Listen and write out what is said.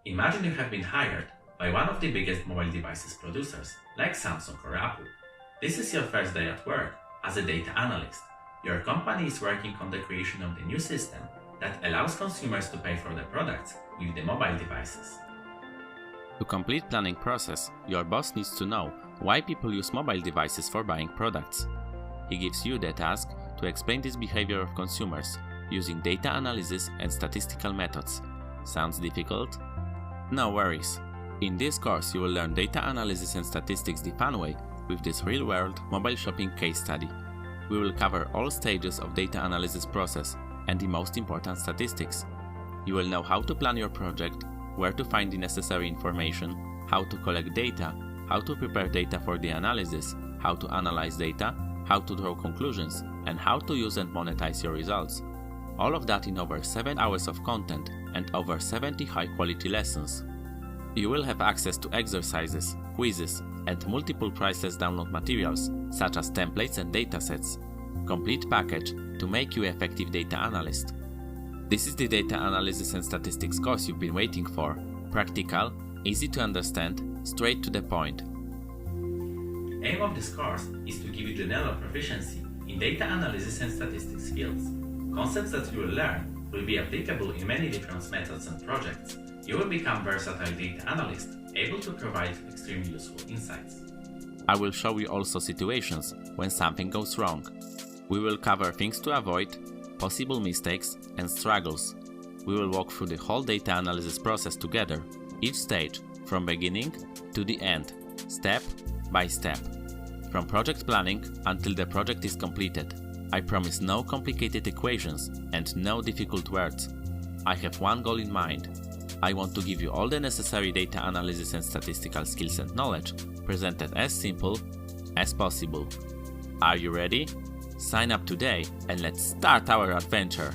Imagine you have been hired by one of the biggest mobile devices producers, like Samsung or Apple. This is your first day at work as a data analyst. Your company is working on the creation of the new system that allows consumers to pay for the products with the mobile devices. To complete planning process, your boss needs to know why people use mobile devices for buying products. He gives you the task to explain this behavior of consumers using data analysis and statistical methods. Sounds difficult? No worries. In this course you will learn data analysis and statistics the fun way with this real-world mobile shopping case study. We will cover all stages of data analysis process and the most important statistics. You will know how to plan your project, where to find the necessary information, how to collect data, how to prepare data for the analysis, how to analyze data, how to draw conclusions, and how to use and monetize your results. All of that in over 7 hours of content and over 70 high-quality lessons. You will have access to exercises, quizzes, and multiple priceless download materials such as templates and datasets. Complete package to make you an effective data analyst. This is the data analysis and statistics course you've been waiting for. Practical, easy to understand, straight to the point. Aim of this course is to give you general proficiency in data analysis and statistics fields. Concepts that you will learn will be applicable in many different methods and projects. You will become versatile data analyst, able to provide extremely useful insights. I will show you also situations when something goes wrong. We will cover things to avoid, possible mistakes, and struggles. We will walk through the whole data analysis process together, each stage, from beginning to the end, step by step, from project planning until the project is completed. I promise no complicated equations and no difficult words. I have one goal in mind. I want to give you all the necessary data analysis and statistical skills and knowledge presented as simple as possible. Are you ready? Sign up today and let's start our adventure!